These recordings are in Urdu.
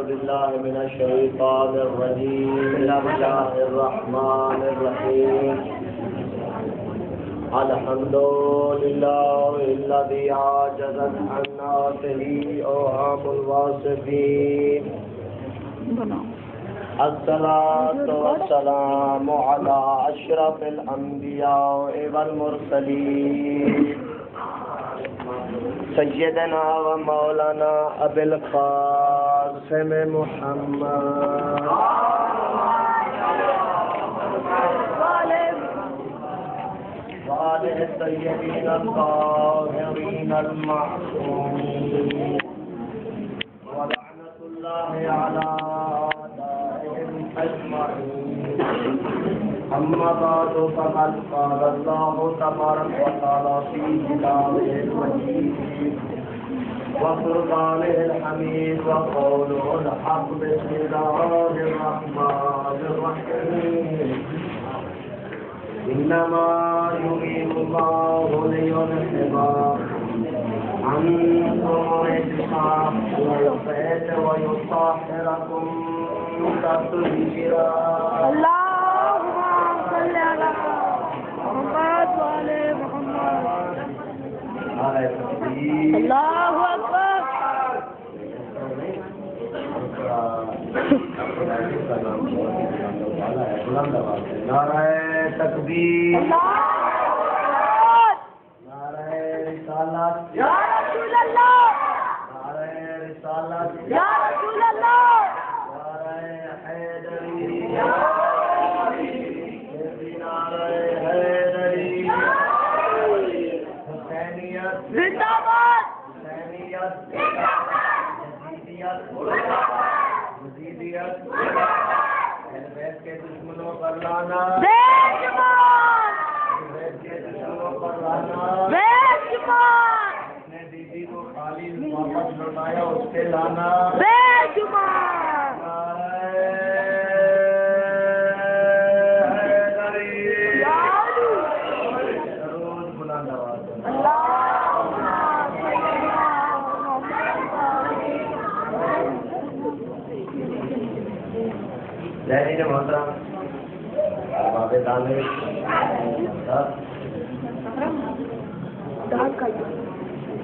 بالله من الشيطان الرجيم. بسم الله الرحمن الرحيم. الحمد لله الذي عجزت عن نعته أوهام الواصفين. الصلاة والسلام على أشرف الأنبياء والمرسلين سيدنا ومولانا أبي القاسم محمد وآله الطيبين الطاهرين المعصومين ولعنة الله على أعدائهم أجمعين. أما بعد فقد قال الله تبارك وتعالى في كتابه المجيد وفرقانه الحميد وقوله الحق. بسم الله الرحمن الرحيم. إنما يريد الله ليذهب عنكم الرجس والبيت ويطهركم تطهيرا. اللهم صل على محمد وعلى محمد. اللہ اکبر. نعرہ تکبیر. نعرہ رسالت. یا رسول اللہ. نعرہ رسالت. یا رسول اللہ. نعرہ حیدری. نعرہ حیدری. حسینیت. زندہ باد. حسینیت. یزیدیت. یزیدیت. اہل بیت کے دشمنوں پر لعنت. بے شمار. اہل بیت کے دشمنوں پر لعنت. بے شمار. اپنے بیوی کو خالی واپس لوٹایا اس کے لعنت. بے شمار. ذہنی محترم باب دانش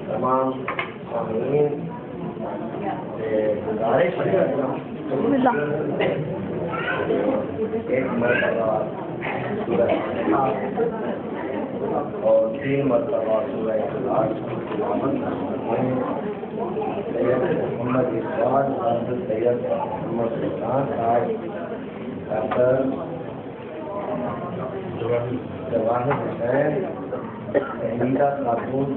تمام سامعین سے گزارش ہے ایک مرتبہ سورہ فاتحہ اور 3 مرتبہ سورہ اخلاص تلاوت کریں. سید محمد اقبال حضرت سید محمد سلطان صاحب ڈاکٹر جواہر حسین حمیدہ خاتون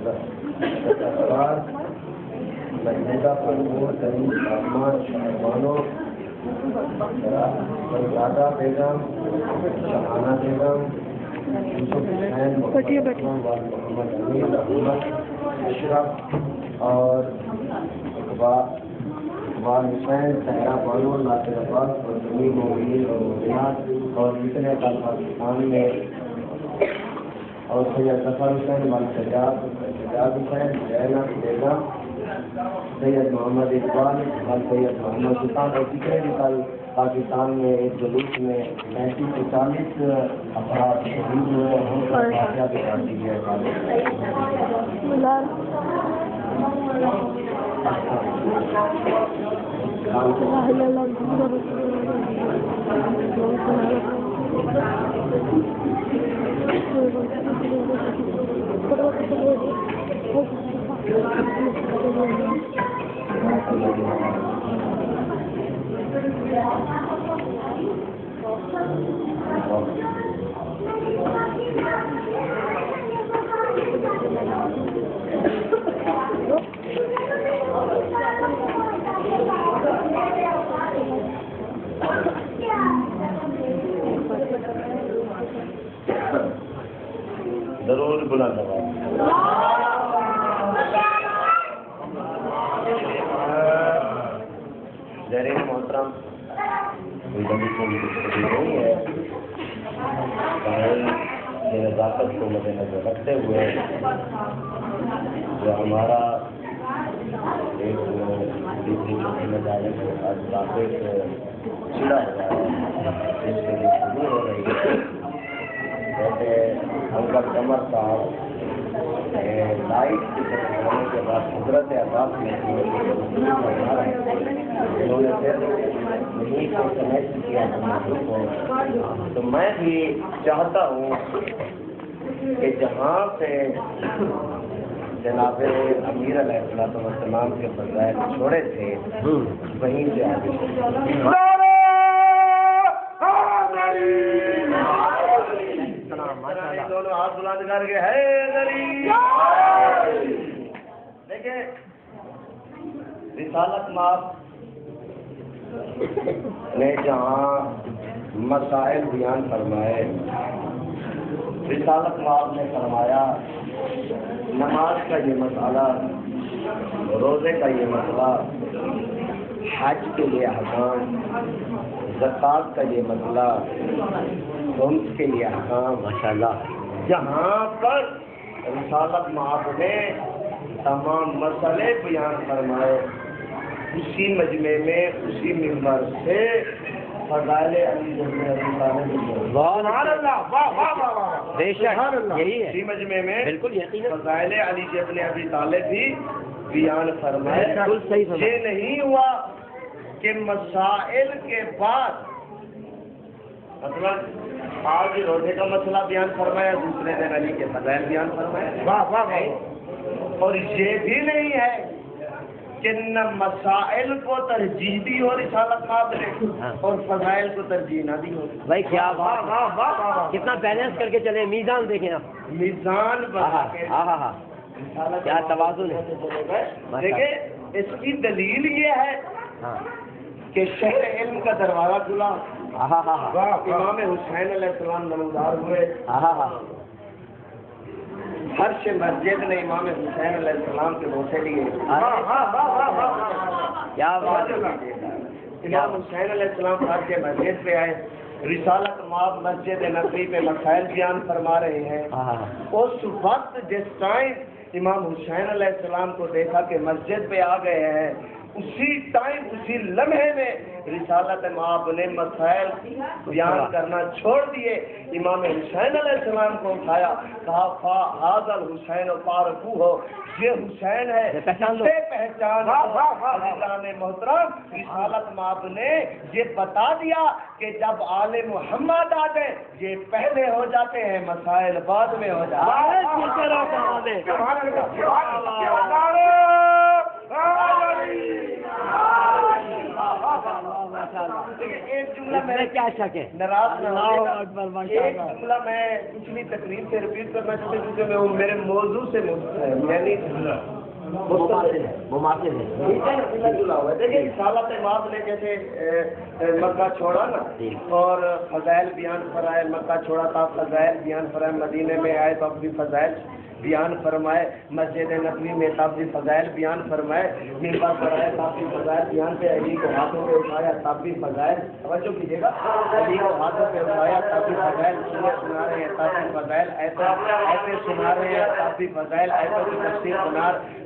محمودہ خاتون کریم سلمان شہبانو شہزادہ بیگم شہانہ بیگم یوسف حسین محمد امین محمد اشرف اور اقبال حسین صحرا بانو ناصر عباس اور جمیع مومنین اور مومنات اور جتنے کا پاکستان میں اور سید ظفر حسین سجاد حسین زینب بیگم سید محمد اقبال سید محمد سلطان اور جتنے بھی کل پاکستان میں ایک جلوس میں 35 سے 40 افراد شہید ہوئے ہیں. ہم کا فاتحہ بھی کر دیجیے. ضرور بلند آواز. زیرین محترم کوئی بندی کو نہیں ہے. نزاکت کو مد نظر رکھتے ہوئے جو ہمارا ایک سمجھ آئے کہ آج واقعی چڑا ہوا ہے جس کے لیے شروع ہو رہی ہے جیسے انکل قمر صاحب لائٹ کی طرف ہونے کے بعد قدرت عذاب میں انہوں نے پھر نہیں کو کنیکٹ کیا کو تو میں بھی چاہتا ہوں کہ جہاں سے جناب امیر علیہ السلام کے فضائل چھوڑے تھے وہیں سے آگے دونوں ہاتھ بلند کر کے ہے دیکھیں رسالت مآب نے جہاں مسائل بیان فرمائے رسالت مآب نے فرمایا نماز کا یہ مسئلہ روزے کا یہ مسئلہ حج کے لیے احکام زکوٰۃ کا یہ مسئلہ خمس کے لیے احکام ماشاءاللہ جہاں پر رسالت مآب نے تمام مسئلے بیان فرمائے اسی مجمع میں اسی منبر سے فضائل علی ابن ابی طالب بے شک یہی ہے اسی مجمع میں بالکل یقینا فضائل علی ابن ابی طالب بھی بیان فرمائے بالکل صحیح یہ نہیں ہوا کہ مسائل کے بعد مثلا آج روزے کا مسئلہ بیان فرمایا دوسرے دن علی کے فضائل بیان فرمایا اور یہ بھی نہیں ہے کہ نہ مسائل کو ترجیح دی ہو رسالت مآب نے اور فضائل کو ترجیح نہ دی ہو بھائی کیا بات کتنا بیلنس کر کے چلے میزان دیکھیں آپ میزان بنا کے کیا توازن ہے دیکھیں اس کی دلیل یہ ہے کہ شہر علم کا دروازہ کھلا امام حسین علیہ السلام نمودار ہوئے فرش مسجد نے امام حسین علیہ السلام کے بوسے لیے کیا بات امام حسین علیہ السلام فرش مسجد پہ آئے رسالت مآب مسجد نبوی پہ مسائل بیان فرما رہے ہیں اس وقت جس ٹائم امام حسین علیہ السلام کو دیکھا کہ مسجد پہ آ گئے ہیں اسی ٹائم اسی لمحے میں رسالت مآب نے مسائل بیان کرنا چھوڑ دیے امام حسین علیہ السلام کو اٹھایا کہا حاضر حسین و پارکو ہو یہ حسین ہے پہچان محترم رسالت مآب نے یہ بتا دیا کہ جب آل محمد آ جائے یہ پہلے ہو جاتے ہیں مسائل بعد میں ہو جاتے ہیں ایک جملہ میں کیا شک ہے ناراض نہ ہو ایک جملہ میں پچھلی تقریب سے ریپیٹ کرنا چاہتے ہیں کیونکہ میں میرے موضوع سے یعنی مماثل ہے دیکھیں رسالت مآب نے جیسے مکہ چھوڑا نا اور فضائل بیان فرمائے مکہ چھوڑا تھا فضائل بیان فرمائے مدینے میں آئے تو اپنی فضائل بیان فرمائے مسجد نبوی میں تب بھی فضائل بیان فرمائے منبر پر آئے تب بھی فضائل بیان پہ علی کو ہاتھوں پہ اٹھایا تب بھی فضائل توجہ کیجیے گا علی کو ہاتھوں پہ اٹھایا تب بھی فضائل سنا رہے ہیں تب بھی فضائل ایسے سنا رہے ہیں تب بھی فضائل ایسے کی تفسیر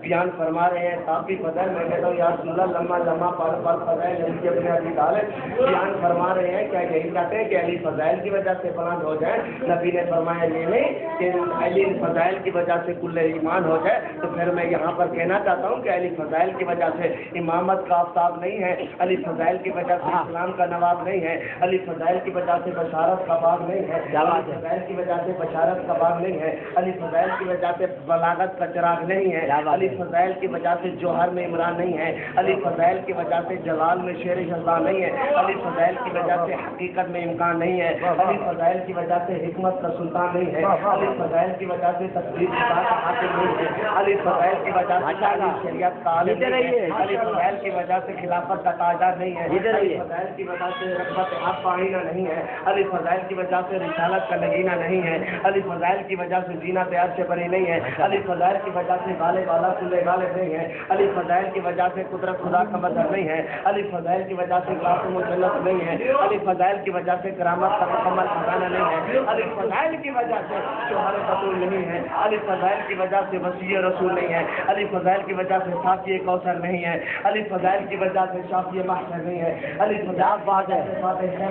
بیان فرما رہے ہیں تب بھی فضائل میں کہتا ہوں یا رسول اللہ لمحہ لمحہ پر فضائل علی ابن ابی طالب بیان فرما رہے ہیں کیا یہی چاہتے ہیں کہ علی فضائل کی وجہ سے بلند ہو جائے نبی نے فرمایا یہ نہیں کہ علی فضائل کی وجہ سے کل ایمان ہو جائے تو پھر میں یہاں پر کہنا چاہتا ہوں کہ علی فضائل کی وجہ سے امامت کا آفتاب نہیں ہے علی فضائل کی وجہ سے اسلام کا نواب نہیں ہے علی فضائل کی وجہ سے بشارت کا باغ نہیں ہے علی فضائل کی وجہ سے بشارت کا باغ نہیں ہے علی فضائل کی وجہ سے بلاغت کا چراغ نہیں ہے علی فضائل کی وجہ سے جوہر میں عمران نہیں ہے علی فضائل کی وجہ سے جلال میں شیر شہزاد نہیں ہے علی فضائل کی وجہ سے حقیقت میں امکان نہیں ہے علی فضائل کی وجہ سے حکمت کا سلطان نہیں ہے علی فضائل کی وجہ سے تصدیق حاصل نہیں ہے علی فضائل کی وجہ سے شریعت کا عالم نہیں ہے علی فضائل کی وجہ سے خلافت کا تاجدار نہیں ہے علی فضائل کی وجہ سے رغبت حق آئینہ نہیں ہے علی فضائل کی وجہ سے رسالت کا نگینہ نہیں ہے علی فضائل کی وجہ سے زینت عرش سے بری نہیں ہے علی فضائل کی وجہ سے غالب والا کل غالب نہیں ہے، علی فضائل کی وجہ سے قدرت خدا کا مظہر نہیں ہے، علی فضائل کی وجہ سے قاسم الجنت نہیں ہے، علی فضائل کی وجہ سے کرامت کا مکمل خزانہ نہیں ہے، علی فضائل کی وجہ سے شوہر بطول نہیں ہے، علی فضائل کی وجہ سے وسیع رسول نہیں ہے، علی فضائل کی وجہ سے ساقی کوثر نہیں ہے، علی فضائل کی وجہ سے شافی محشر نہیں ہے، علی فضائل بات ہے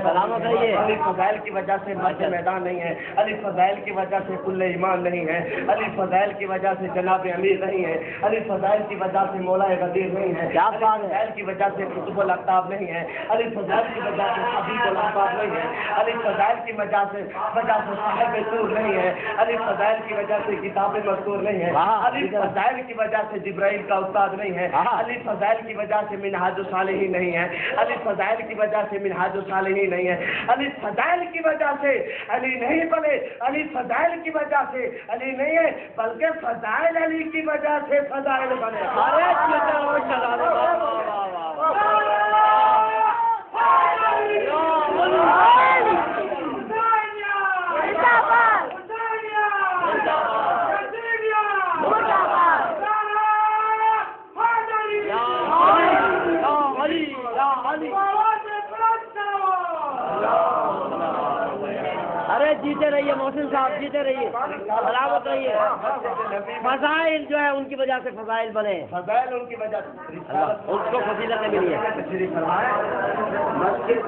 سلامت رہیے، علی فضائل کی وجہ سے مرد میدان نہیں ہے، علی فضائل کی وجہ سے کل ایمان نہیں ہے، علی فضائل کی وجہ سے جناب امیر نہیں ہے، علی فضائل کی وجہ سے مولا غدیر نہیں ہے، علی فضائل کی وجہ سے قطب الاقطاب نہیں ہے، علی فضائل کی وجہ سے حبیب الاحباب نہیں ہے، علی فضائل کی وجہ سے صاحب طور نہیں ہے، علی فضائل کی وجہ سے کتاب مذکور نہیں ہے، علی فضائل کی وجہ سے جبرائیل کا استاد نہیں ہے، علی فضائل کی وجہ سے منہاج الصالحین نہیں ہے، علی فضائل کی وجہ سے منہاج الصالحین نہیں ہے، علی فضائل کی وجہ سے علی نہیں بنے، علی فضائل کی وجہ سے علی نہیں ہے بلکہ فضائل علی کی وجہ سے فضائل بنے۔ ارے جیتے رہیے محسن صاحب، جیتے رہیے، سلامت رہیے۔ فضائل جو ہے ان کی وجہ سے فضائل بنے، فضائل ان کی وجہ سے اس کو فضیلت ملی ہے۔ مسجد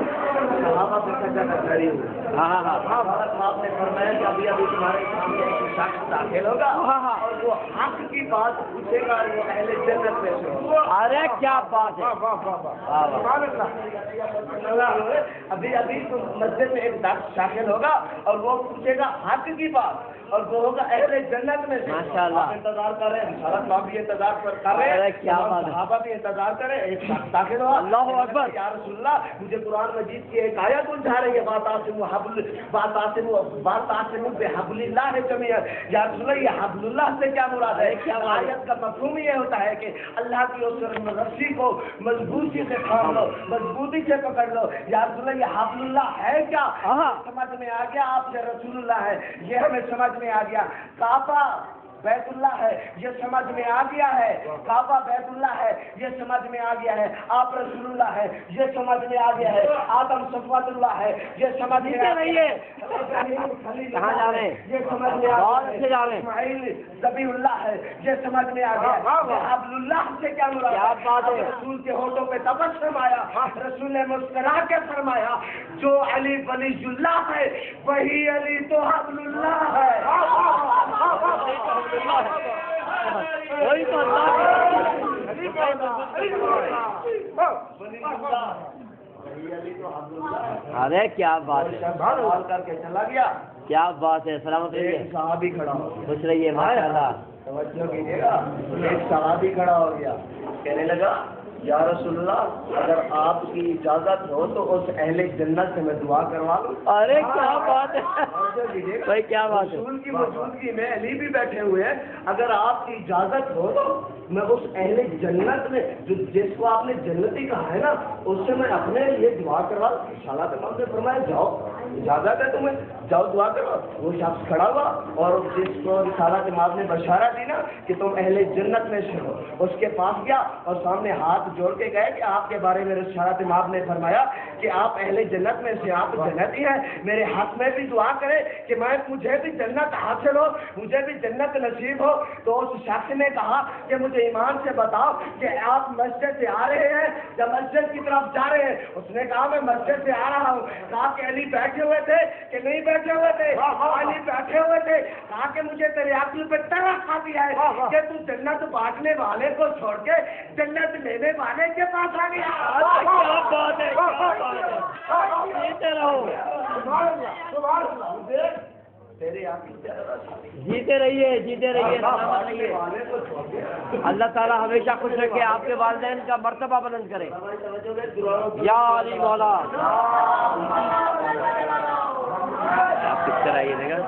صحابہ سے سجدہ کری ہوئی۔ آپ نے فرمایا کہ ابھی ابھی تمہارے سامنے ایک شخص داخل ہوگا اور وہ حق کی بات پوچھے گا اور وہ اہل جنت میں سے ہوگا۔ ارے کیا بات ہے، ابھی ابھی مسجد میں ایک شخص داخل ہوگا اور وہ پوچھے گا حق کی بات اور وہ ہوگا اہل جنت میں سے۔ ماشاءاللہ، انتظار کر رہے ہیں، رسالت صاحب بھی انتظار کر رہے ہیں، کیا بات ہے، صحابہ بھی انتظار کریں۔ ایک شخص داخل ہوا، اللہ اکبر، یا رسول اللہ مجھے قرآن مجید کی ایک آیت الجھا رہی ہے، بَاطَاسِمُ بِحَبْلِ اللَّهِ جَمِيعًا۔ یا رسول اللہ یہ حبل اللہ سے کیا مراد ہے؟ کیا آیت کا مفہوم یہ ہوتا ہے کہ اللہ کی اس رسی کو مضبوطی سے تھام لو، مضبوطی سے پکڑ لو۔ یا رسول اللہ یہ حبل اللہ ہے کیا؟ سمجھ میں آ گیا آپ سے رسول اللہ ہے، یہ ہمیں سمجھ میں آ گیا۔ کعبہ بیت اللہ ہے، یہ سمجھ میں آ گیا ہے۔ کعبہ بیت اللہ ہے، یہ سمجھ میں آ گیا ہے۔ آپ رسول اللہ ہے، یہ سمجھ میں آ گیا ہے۔ آدم صفوت اللہ ہے، یہ سمجھ میں آ گیا ہے۔ کہاں جا رہے ہیں؟ یہ سمجھ میں آ بہت اچھے جا رہے ہیں۔ اسماعیل ذبیح اللہ ہے، یہ سمجھ میں آ گیا۔ حبل اللہ سے کیا مراد؟ کیا بات ہے، رسول کے ہونٹوں پہ تبسم آیا، رسول نے مسکرا کے فرمایا جو علی ولی اللہ ہے وہی علی تو حبل اللہ ہے۔ وہی تو ارے کیا بات ہے، سوال کر کے چلا گیا۔ کیا بات ہے، سلامت رہیے، ایک صحابی کھڑا ہو، خوش رہیے، ماشاء اللہ۔ توجہ کیجیے گا، ایک صحابی کھڑا ہو گیا، کہنے لگا یا رسول اللہ اگر آپ کی اجازت ہو تو اس اہل جنت سے میں دعا کروا لوں۔ ارے کیا بات ہے بھائی، کیا بات ہے، رسول کی موجودگی میں علی بھی بیٹھے ہوئے ہیں، اگر آپ کی اجازت ہو تو میں اس اہل جنت میں جس کو آپ نے جنتی کہا ہے نا اس سے میں اپنے لیے دعا کروا لوں۔ رسالت امام نے فرمایا جاؤ، اجازت ہے تمہیں، جاؤ دعا کرو۔ وہ شخص کھڑا ہوا اور جس کو رسالت امام نے بشارت دی نا کہ تم اہل جنت میں سے ہو، اس کے پاس گیا اور سامنے ہاتھ جوڑ کے گئے کہ آپ کے بارے میں رسالت امام نے فرمایا کہ آپ اہل جنت میں سے، آپ جنتی ہیں، میرے حق میں بھی دعا کرے کہ مجھے بھی جنت حاصل ہو، مجھے بھی جنت نصیب ہو۔ تو اس شخص نے کہا کہ مجھے ایمان سے بتاؤ کہ آپ مسجد سے آ رہے ہیں یا مسجد کی طرف جا رہے ہیں؟ اس نے کہا میں مسجد سے آ رہا ہوں۔ کہا کہ علی بیٹھے ہوئے تھے کہ نہیں بیٹھے ہوئے تھے؟ علی بیٹھے ہوئے تھے۔ کہا کہ مجھے تیرے عقل پہ ترس آ دیا ہے کہ تو جنت بانٹنے والے کو چھوڑ کے جنت لینے والے کے پاس آ گیا۔ کیا بات ہے، جیتے رہو، جیتے رہیے، جیتے رہیے، سلامت رہیے۔ اللہ تعالیٰ ہمیشہ خوش رکھے، آپ کے والدین کا مرتبہ بلند کرے۔ یا علی مولا، آپ کس طرح آئیے دیکھا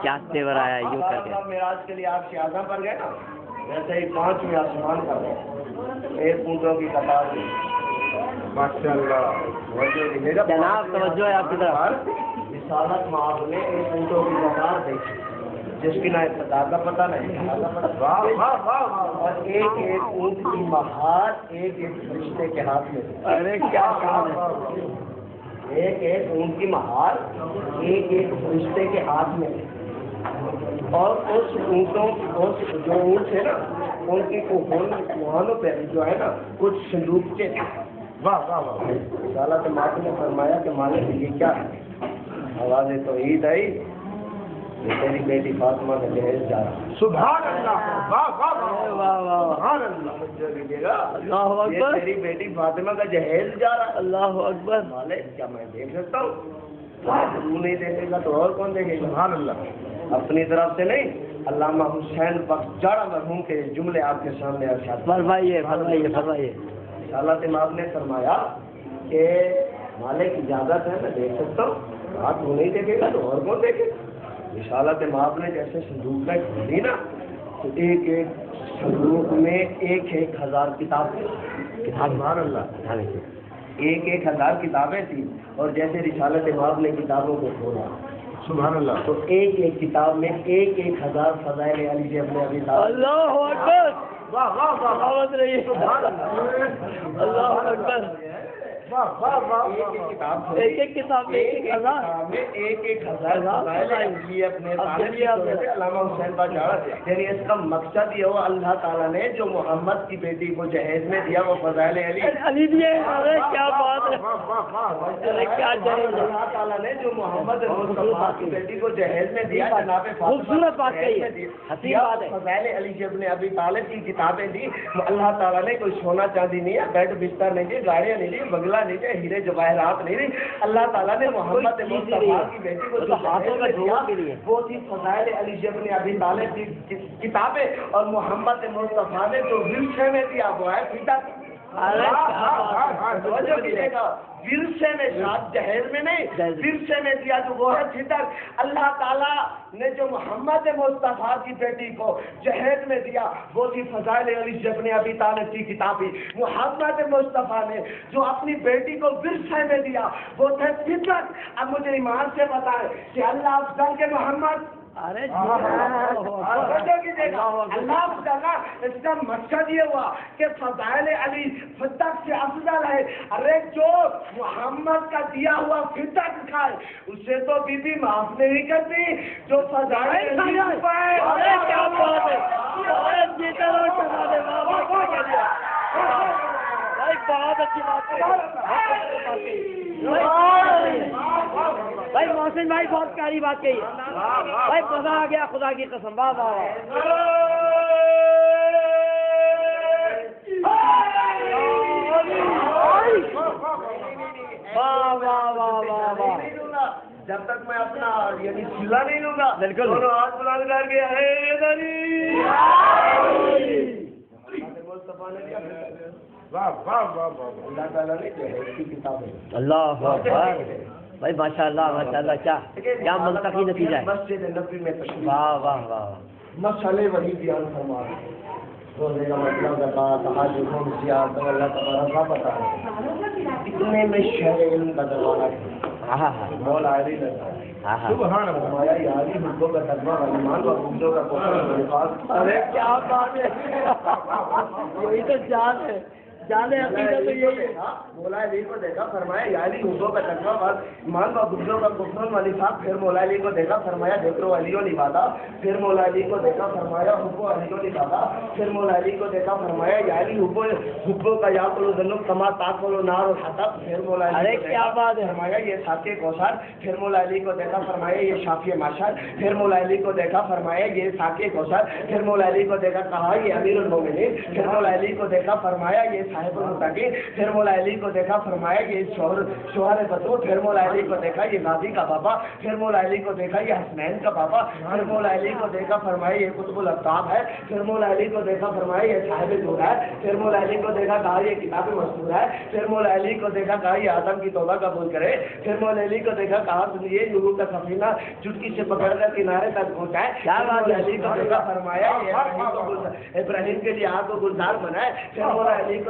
کیا تیور آیا یوں کر کے۔ معراج کے لیے آپ شہزاں پر گئے نا، ویسے ہی 5ویں آسمان پر گئے، ایک اونٹوں کی قطار میں، ماشاءاللہ جناب توجہ ہے آپ کی طرف۔ رسالت مآب نے ایک اونٹوں کی قطار دیکھی، جس کی نہ ابتدا کا پتہ نہیں اور ایک ایک اونٹ کی مہار ایک ایک فرشتے کے ہاتھ میں تھی. ارے کیا کام ہے. ایک ایک اونٹ کی مہار ایک ایک فرشتے کے ہاتھ میں تھی. اور اس اونٹوں جو اونٹ تھے نا ان کی کوہانوں پہ جو ہے نا کچھ صندوق کے تھے. اللہ تمام نے فرمایا کہ مالک یہ کیا ہے؟ آواز توحید آئی یہ تیری بیٹی فاطمہ کا جہیز جا رہا. سبحان اللہ. واہ واہ واہ واہ واہ. سبحان اللہ. اللہ یہ اکبر. تیری بیٹی فاطمہ کا جہیز جا رہا. اللہ اکبر. مالک کیا میں دیکھ سکتا ہوں؟ تو نہیں دیکھے گا تو اور کون دیکھے گا؟ سبحان اللہ. اپنی طرف سے نہیں. علامہ حسین بخش جاڑا مرحوم کے جملے آپ کے سامنے ارشاد فرمائیے فرمائیے فرمائیے. اللہ امام نے فرمایا کہ مالک اجازت ہے میں دیکھ سکتا ہوں. آپ وہ نہیں دیکھے گا تو اور کون دیکھے گا؟ رسالت امام نے جیسے صندوق میں کھولی نا تو ایک ایک صندوق میں 1,000 کتاب تھی. سبحان اللہ. ایک 1,000 کتابیں تھیں اور جیسے رسالت امام نے کتابوں کو کھولا سبحان اللہ. تو ایک ایک کتاب میں 1,000 فضائل علی سے اپنے ابھی اللہ اکبر. واہ واہ واہ آواز رہی. سبحان اللہ. اللہ اکبر. واہ واہ واہ ایک ایک کتاب ایک ایک کتاب میں 1,000 اپنے علامہ حسین کا جاڑا. یعنی اس کا مقصد یہ ہو اللہ تعالیٰ نے جو محمد کی بیٹی کو جہیز میں دیا وہ فضائل علی علی دیے. ارے کیا بات ہے. واہ واہ واہ. ارے کیا جہیز ہے. اللہ تعالیٰ نے جو محمد مصطفیٰ کی بیٹی کو جہیز میں دیا جناب خوبصورت بات کہی ہے. حسین بات ہے. فضائل علی جب نے ابھی طالب کی کتابیں دی اللہ تعالیٰ نے کوئی سونا چاندی نہیں ہے بیڈ بستر نہیں دی گاڑیاں نہیں دی بنگلہ نہیں دی ہیرے جواہرات نہیں دی. اللہ تعالیٰ نے محمد مصطفیٰ کی بیٹی کو جو ہاتھوں کا دھونے کے لیے وہ تھی فضائل علی جب نے ابھی طالب کی کتابیں اور محمد مصطفیٰ نے جو ورثے میں دیا وہ ہے فیتا. ارے کیا بات ہے. توجہ کیجیے گا. ورثے میں شاد جہیز میں نہیں ورثے میں دیا جو وہ ہے فطر. اللہ تعالیٰ نے جو محمد مصطفیٰ کی بیٹی کو جہیز میں دیا وہ تھی فضائل علی ابن ابی طالب کی کتابی. محمد مصطفیٰ نے جو اپنی بیٹی کو ورثے میں دیا وہ تھے فطر. اب مجھے ایمان سے بتائیں کہ اللہ افضل کے محمد ارے اللہ اس کا مقصد یہ ہوا کہ فضائل علی فطر سے افضل ہے. ارے جو محمد کا دیا ہوا فطر کھائے اسے تو بی بی معاف نہیں کرتی جو فضائل علی پائے. ارے کیا بات ہے. بہت اچھی بات ہے بھائی. محسن بھائی بہت پیاری بات کہی ہے بھائی. مزہ آ گیا خدا کی قسم. واہ واہ واہ واہ واہ واہ واہ. جب تک میں اپنا یعنی سلا نہیں لوں گا بالکل دونوں ہاتھ بلند کر کے اللہ تعالیٰ نے جہیز کی کتاب ہے. اللہ اکبر. بھائی ماشاء اللہ کیا منطقی نتیجہ ہے. مسجد نبی میں تشریف واہ واہ واہ. مسئلے وہی بیان فرما رہے ہیں. روزے کا مطلب زکات تہجد زیارت تو اللہ تبارک کا پتہ ہے. اتنے میں شہر علم کا دروازہ ہے. مولا علی لگا سبحان اللہ. فرمایا یاری حکم کا تقویٰ ایمان و عقیدوں کا کوثر الفاظ. ارے کیا بات ہے. یہی تو جان ہے. جانے عقیدہ تو یہی ہے. مولا علی کو دیکھا فرمایا یاری حکم کا تقویٰ بات ایمان و عقیدوں کا کوثر الفاظ. پھر مولا علی کو دیکھا فرمایا دیکھو علی و لبادہ. پھر مولا علی کو دیکھا فرمایا حکم علی و لبادہ. پھر مولا علی کو دیکھا فرمایا یاری حکم کا یا کلو ذنب کما تاکلو نار و حطب. پھر مولا علی کو کیا بات ہے. فرمایا یہ ساقی کوثر. پھر مولا علی کو دیکھا فرمایا یہ شافی معاشر. پھر مولا علی کو دیکھا فرمایا یہ ساقی کوثر. پھر مولا علی کو دیکھا کہا یہ امیر المومنین. پھر مولا علی کو دیکھا فرمایا یہ صاحب المتقین. پھر مولا علی کو دیکھا فرمایا یہ شوہر بدر. پھر مولا علی کو دیکھا یہ غازی کا بابا. پھر مولا علی کو دیکھا یہ حسنین کا بابا. پھر مولا علی کو دیکھا فرمایا یہ قطب الافطاب ہے. پھر مولا علی کو دیکھا فرمایا یہ صاحب نور ہے. پھر مولا علی کو دیکھا کہا یہ کتاب مستور ہے. پھر مولا علی کو دیکھا کہا یہ آدم کی توبہ قبول کرے. پھر مولا علی کو دیکھا کہا یہ نور کا سفینہ چٹکی سے پکڑ کر کنارے تک پہنچائے. مولا علی کو دیکھا فرمایا یہ ابراہیم کے لیے آگ کو گلزار بنائے. پھر مولا علی کو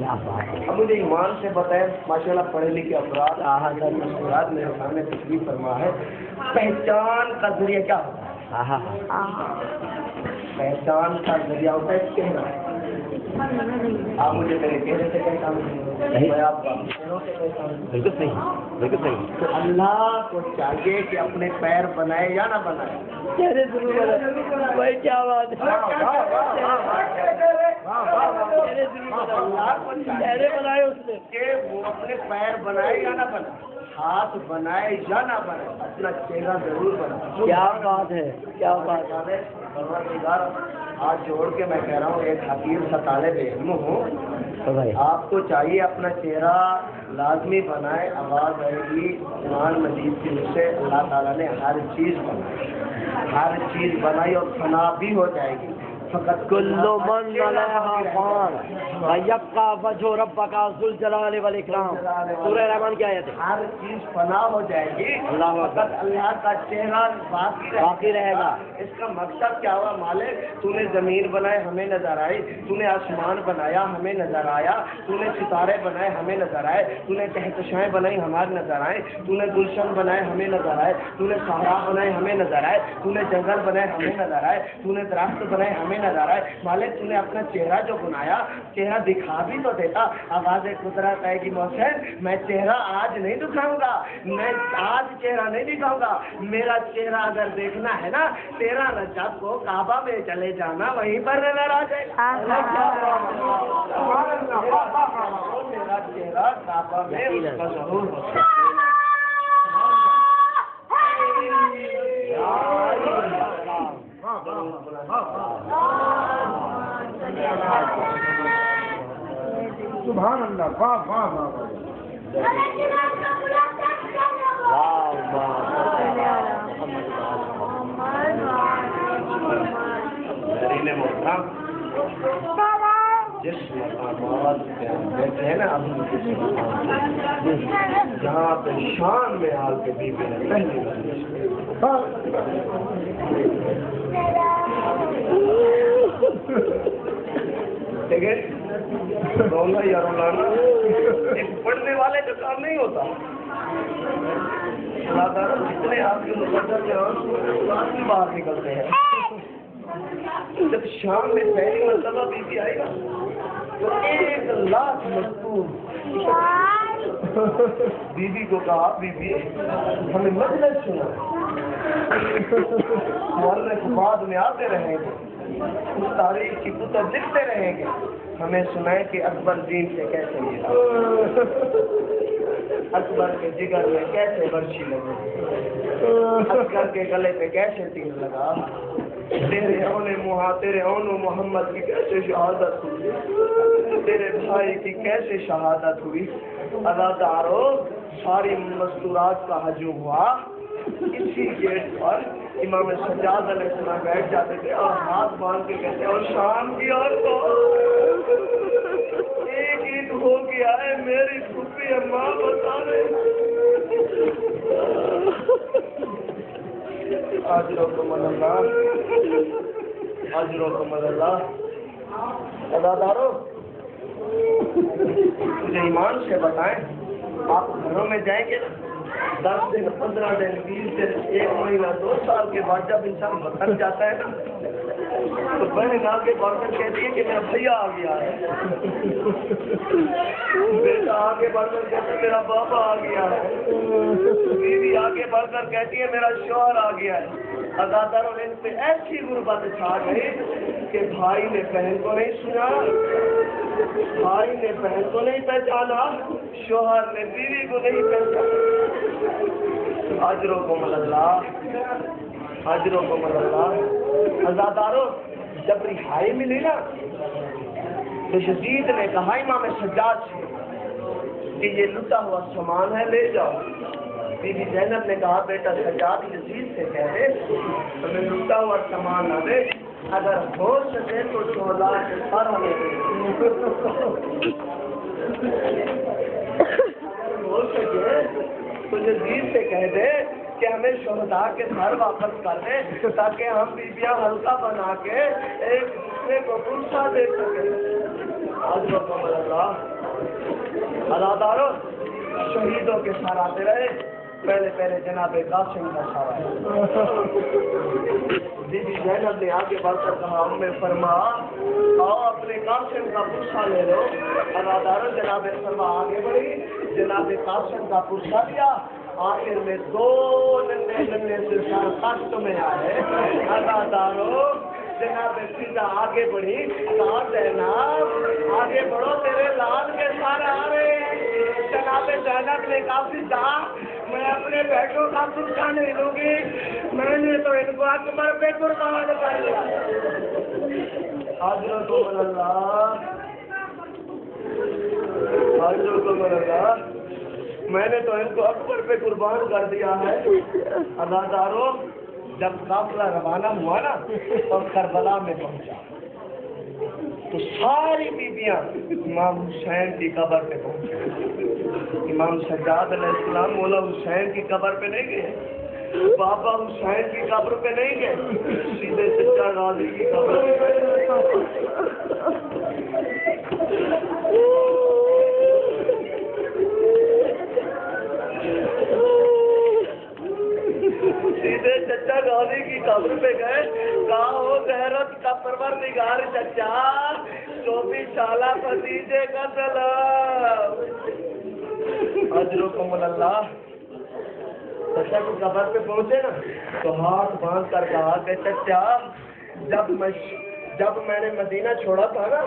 کیا بات ہے. اب مجھے ایمان سے بتائیں، ماشاءاللہ پڑھے لکھے افراد مشکلات میرے سامنے تشریف فرما ہے. پہچان کا ذریعہ کیا ہوتا ہے؟ پہچان کا ذریعہ ہوتا ہے چہرہ. آپ مجھے میرے چہرے سے پہچان میں آپ کا چہروں سے پہچان. بالکل صحیح، بالکل صحیح. تو اللہ کو چاہیے کہ اپنے پیر بنائے یا نہ بنائے. چہرے ضرور بنائے. بھائی کیا بات ہے. چہرے بنائے اس نے کہ وہ اپنے پیر بنائے یا نہ بنائے، ہاتھ بنائے یا نہ بنائے، اپنا چہرہ ضرور بنائے. کیا بات ہے، کیا بات ہے. پروردگار ہاتھ جوڑ کے میں کہہ رہا ہوں، ایک حقیر سا طالب علم ہوں، آپ کو چاہیے اپنا چہرہ لازمی بنائے. آواز آئے گی قرآن مجید کی وجہ سے اللہ تعالیٰ نے ہر چیز بنائی، ہر چیز بنائی اور فنا بھی ہو جائے گی. فقط کل من علیہا فان ویبقى وجہ ربک ذو الجلال والاکرام. سورہ رحمان کی آیت ہے. ہر چیز فنا ہو جائے گی، اللہ فقط اللہ کا چہرہ باقی رہے گا. اس کا مقصد کیا ہوا؟ مالک تو نے زمین بنائے ہمیں نظر آئی، تو نے آسمان بنایا ہمیں نظر آیا، تو نے ستارے بنائے ہمیں نظر آئے، تو نے کہکشائیں بنائی ہمارے نظر آئے، تو نے گلشن بنائے ہمیں نظر آئے، تو نے صحرا بنائے ہمیں نظر آئے، تو نے جنگل بنائے ہمیں نظر آئے، تو نے درخت بنائے ہمیں نظر آئے. مالک تو نے اپنا چہرہ جو بنایا، چہرہ دکھا بھی تو دیتا. آواز قدرت آئے گی محسن میں چہرہ آج نہیں دکھاؤں گا، میں آج چہرہ نہیں دکھاؤں گا. میرا چہرہ اگر دیکھنا ہے نا، 13 رجب کو کعبہ میں چلے جانا، وہیں پر نظر آ جائے گا. میرا چہرہ کعبہ میں ضرور ہوتا. سبحان اللہ. واہ واہ واہ. جس مقامات پہ ہم بیٹھے ہیں نا، اب جہاں پہ شان میں آ کے بیوی نے پہلی ٹھیک ہے. رونا یا رولانا ایک پڑھنے والے کا کام نہیں ہوتا. جتنے آپ کے مقدر میں آنسو باہر نکلتے ہیں. جب شام میں پہلی مرتبہ بیوی آئے گا تو 1,00,000 مستور بیوی کو کہا، بیوی ہمیں مجلس سنا، ہمارے بعد میں آتے رہیں گے، اس تاریخ کی کتب لکھتے رہیں گے، ہمیں سنائے کہ اکبر دین سے کیسے ملا، اکبر کے جگر میں کیسے برچھی لگی، اکبر کے گلے پہ کیسے تیر لگا، تیرے اون محمد کی کیسے شہادت ہوئی، تیرے بھائی کی کیسے شہادت ہوئی. ادادارو ساری مستورات کا ہجوم ہوا. اسی گیٹ پر امام سجاد علیہ السلام بیٹھ جاتے تھے اور ہاتھ باندھ کے کہتے اور شام کی اور تو ایک عید ہو گیا ہے میری پھوپھی اماں بتا رہے. اجرکم اللہ، اجرکم اللہ. ادادارو مجھے ایمان سے بتائیں، آپ گھروں میں جائیں گے 10 دن 15 دن 20 دن 1 مہینہ 2 سال کے بعد جب انسان وطن جاتا ہے نا، تو بہن آگے بڑھ کر کہتی ہے کہ میرا بھیا آ گیا ہے، بیٹا آگے بڑھ کر کہتے ہیں میرا بابا آ گیا ہے، بیوی آگے بڑھ کر کہتی ہے میرا شوہر آ گیا ہے. اداداروں نے ان پہ ایسی غربت چھا گئی کہ بھائی نے بہن کو نہیں سنا، بھائی نے بہن کو نہیں پہچانا، شوہر نے بیوی کو نہیں پہچانا. اجرکم اللہ، اجرکم اللہ. ازادارو جب رہائی ملی نا تو یزید نے کہا امام سجاد سے کہ یہ لٹا ہوا سامان ہے لے جاؤ. بی بی زینب نے کہا بیٹا سجاد یزید سے کہہ دے تمہیں لٹا ہوا سامان نہ دے، اگر ہو سکے تو 14 کے سر ہمیں دے، ہو سکے تو یزید سے کہہ دے کہ ہمیں شہداء کے سر واپس کر دے تاکہ ہم بیویاں ہلکا بنا کے ایک دوسرے کو غصہ دے سکیں. آج رحمت اللہ اداداروں شہیدوں کے سارا آتے رہے، پہلے پہلے جناب قاسم کا سارا ہے۔ بی بی زینب نے آگے بڑھ کر کہا ہمیں فرما آؤ اپنے قاسم کا پرسہ لے لو۔ اداداروں جناب فرما آگے بڑھی، جناب قاسم کا پرسہ لیا، آخر میں 2 ننھے سے کاشت میں آئے۔ اداداروں جناب سیدھا آگے بڑھی، کہا زینب آگے بڑھو تیرے لال کے سارے آ رہے ہیں۔ جناب زینب نے کہا سیدھا میں اپنے بیٹوں کا پرسہ نہیں لوں گی، میں نے تو ان کو اکبر پہ قربان کر دیا۔ حضرت اللہ میں نے تو ان کو اکبر پہ قربان کر دیا ہے۔ اداداروں جب قافلہ روانہ ہوا نا اور کربلا میں پہنچا تو ساری بیویاں امام حسین کی قبر پہ پہنچی۔ امام سجاد علیہ السلام مولا حسین کی قبر پہ نہیں گئے، بابا حسین کی قبر پہ نہیں گئے، سیدھے چچا غازی کی قبر پہ گئے۔ سیدھے چچا غازی کی قبر پہ گئے، کہا ہو غیرت کا پروردگار چچا 24 سالہ بھتیجے کا سلام۔ اجرکم اللہ۔ چچا کی قبر پہ پہنچے نا تو ہاتھ باندھ کر کہا کہ چچا جب میں نے مدینہ چھوڑا تھا نا،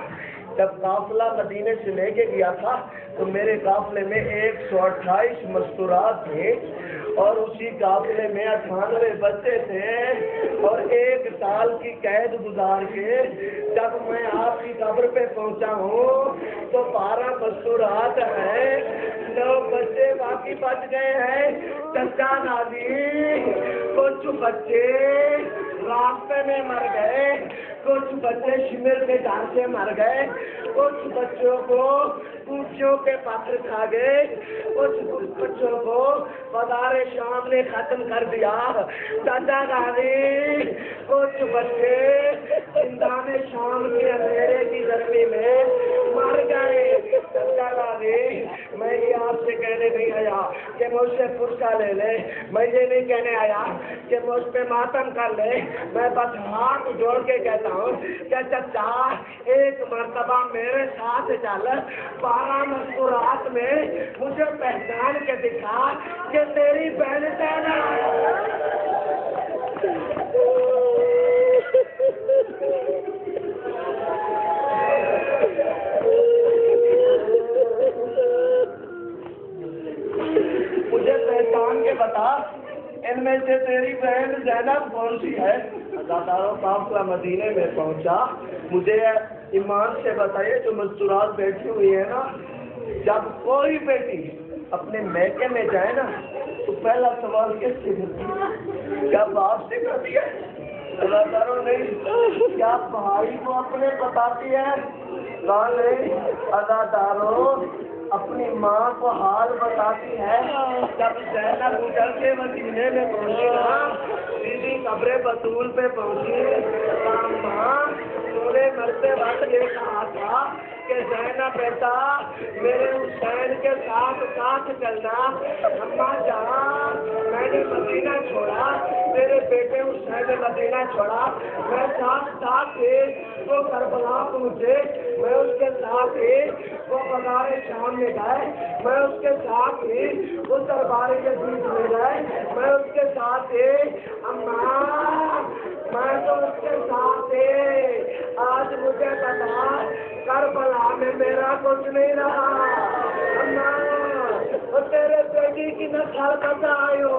جب قافلہ مدینے سے لے کے گیا تھا تو میرے قافلے میں 128 مستورات تھے اور اسی قافلے میں 98 بچے تھے، اور 1 سال کی قید گزار کے جب میں آپ کی قبر پہ پہنچا ہوں تو 12 مستورات ہیں، 9 بچے باقی بچ گئے ہیں۔ چچا نازی کچھ بچے راستے میں مر گئے، کچھ بچے شمر کے ڈار سے مر گئے، کچھ بچوں کو کوچوں کے پتھر کھا گئے، کچھ بچوں کو بازار شام نے ختم کر دیا۔ چچا غازی کچھ بچے زندان شام کے اندھیرے کی گرمی میں مر گئے۔ چچا غازی میں یہ آپ سے کہنے نہیں آیا کہ مجھ سے پرسہ لے لے، میں یہ نہیں کہنے آیا کہ مجھ پہ ماتم کر لے، میں بس ہاتھ جوڑ کے کہتا ہوں کہ چچا ایک مرتبہ میرے ساتھ چل، 12 مذکورات میں مجھے پہچان کے دکھا کہ تیری بہن زینب مجھے پہچان کے بتا ان میں سے تیری بہن زینب کون سی ہے؟ اداداروں قافلہ مدینے میں پہنچا، مجھے ایمان سے بتائیے جو مستورات بیٹھی ہوئی ہے نا، جب کوئی بیٹی اپنے میکے میں جائے نا تو پہلا سوال کس سے کرتی ہے؟ کیا باپ سے کرتی ہے؟ اداداروں نہیں، کیا بھائی کو اپنے بتاتی ہے؟ کہاں نہیں، اداداروں اپنی ماں کو حال بتاتی ہے۔ جب زینب گزر کے مدینے میں پہنچی نا، سیدھی قبر بطول پہ پہنچی، ماں تو نے مرتے وقت یہ کہا تھا کہ زینب بیٹا میرے حسین کے ساتھ ساتھ چلنا، اماں جان میں نے مدینہ چھوڑا، میرے بیٹے حسین نے مدینہ چھوڑا، میں ساتھ ہی وہ کربلا پہنچے، میں اس کے ساتھ ہی وہ بازار شام میں گئے، میں اس کے ساتھ ہی وہ دربار کے بیچ میں گئے، میں اس کے ساتھ ہی اماں میں تو اس کے ساتھ ہی، آج مجھے بتا کربلا میں میرا کچھ نہیں رہا، اماں تیرے بیٹی کی نسل بتائیو،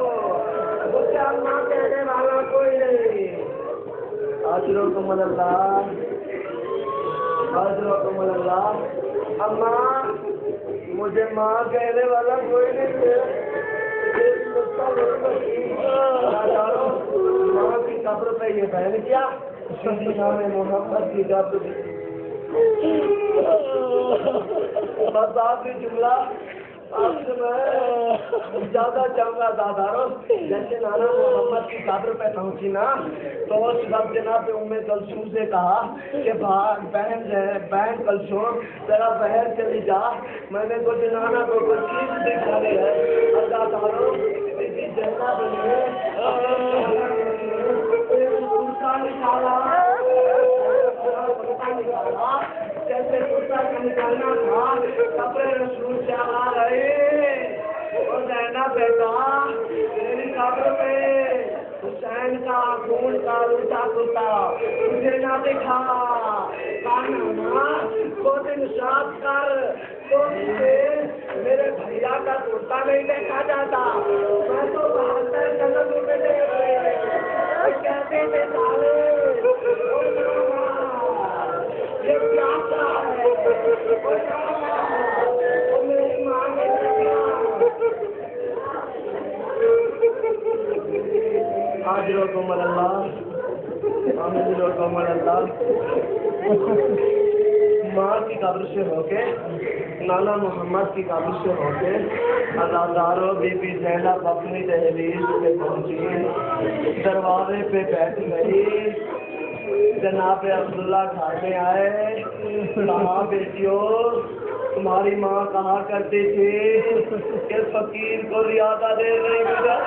مجھے اماں کہنے والا کوئی نہیں۔ حضرکم اللہ، حضرکم اللہ، اماں مجھے ماں کہنے والا کوئی نہیں ماں کی قبر پہ یہ بہن کیا نام محمد کی قبر بس آخری جملہ آپ سے میں زیادہ چاہوں گا دادارو، جیسے نانا محمد کی قبر پہ پہنچی نا تو اس وقت جناب ام کلثوم سے کہا کہ بہن کلثوم ذرا باہر چلی جا، میں نے کچھ نانا کو کچھ چیز دکھانی ہے۔ دادارو زینب نے نکالا جیسے کرتا کا نکالنا تھا، کپڑے رسول سے آ رہے اور زینب بیٹا میری قبر پہ حسین کا خون کا لوٹا کرتا مجھے نہ دکھا، کانا خود انصاف کر، تو میرے بھیا کا کرتا نہیں دیکھا جاتا، میں تو 72 جنم میں کہتے تھے سارے یہ پیاسا ہے، میری ماں نے حاضرکم اللہ، حاضرکم اللہ۔ ماں کی قبر سے ہو کے نانا محمد کی قبر سے ہو کے عزادارو بی بی زینب اپنی دہلیز پہ پہنچی، دروازے پہ بیٹھ گئی، جناب عبداللہ گھر میں آئے، کہا بیٹیو تمہاری ماں کہا کرتی تھی کہ فقیر کو زیادہ دیر نہیں ملا،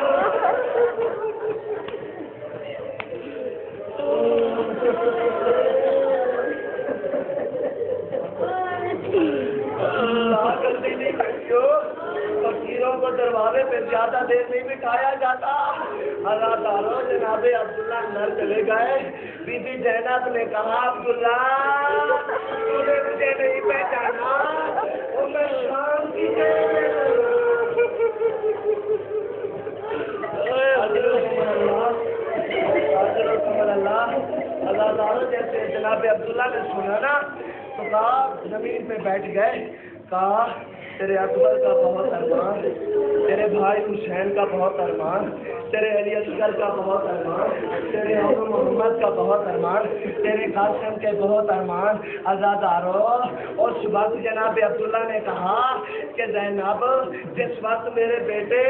فقیروں کو دروازے پہ زیادہ دیر نہیں بٹھایا جاتا۔ عزادارو جناب عبداللہ اندر چلے گئے، بی بی زینب نے کہا عبداللہ تو نے مجھے نہیں پہچانا، اور میں شام کی عزادارو جیسے جناب عبداللہ نے سنا نا تو کہا زمین پہ بیٹھ گئے، کہا تیرے اکبر کا بہت ارمان، تیرے بھائی حسین کا بہت ارمان، تیرے علی اصغر کا بہت ارمان، تیرے ابو محمد کا بہت ارمان، تیرے قاسم کے بہت ارمان۔ عزادارو اس وقت جناب عبداللہ نے کہا کہ زینب جس وقت میرے بیٹے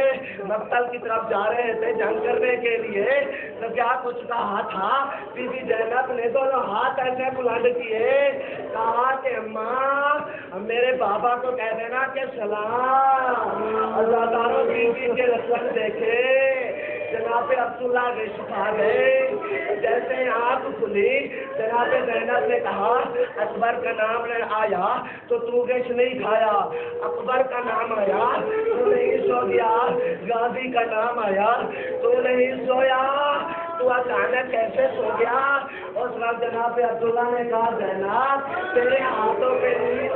مقتل کی طرف جا رہے تھے جنگ کرنے کے لیے تو کیا کچھ کہا تھا؟ بی بی زینب نے دونوں ہاتھ ایسے بلند کیے، کہا کہ اماں میرے بابا کو کہہ دینا کہ سلام۔ عزادارو بی بی کے رسم دیکھے، جناب عبداللہ رشک آ گئے، جیسے آنکھ کھلی جناب زینب نے کہا اکبر کا نام آیا تو تو گیش نہیں کھایا، اکبر کا نام آیا تو نہیں سو گیا، غازی کا نام آیا تو نہیں سویا، تو اچانک کیسے سو گیا؟ اس وقت جناب عبداللہ نے کہا زینب تیرے ہاتھوں پہ نہیں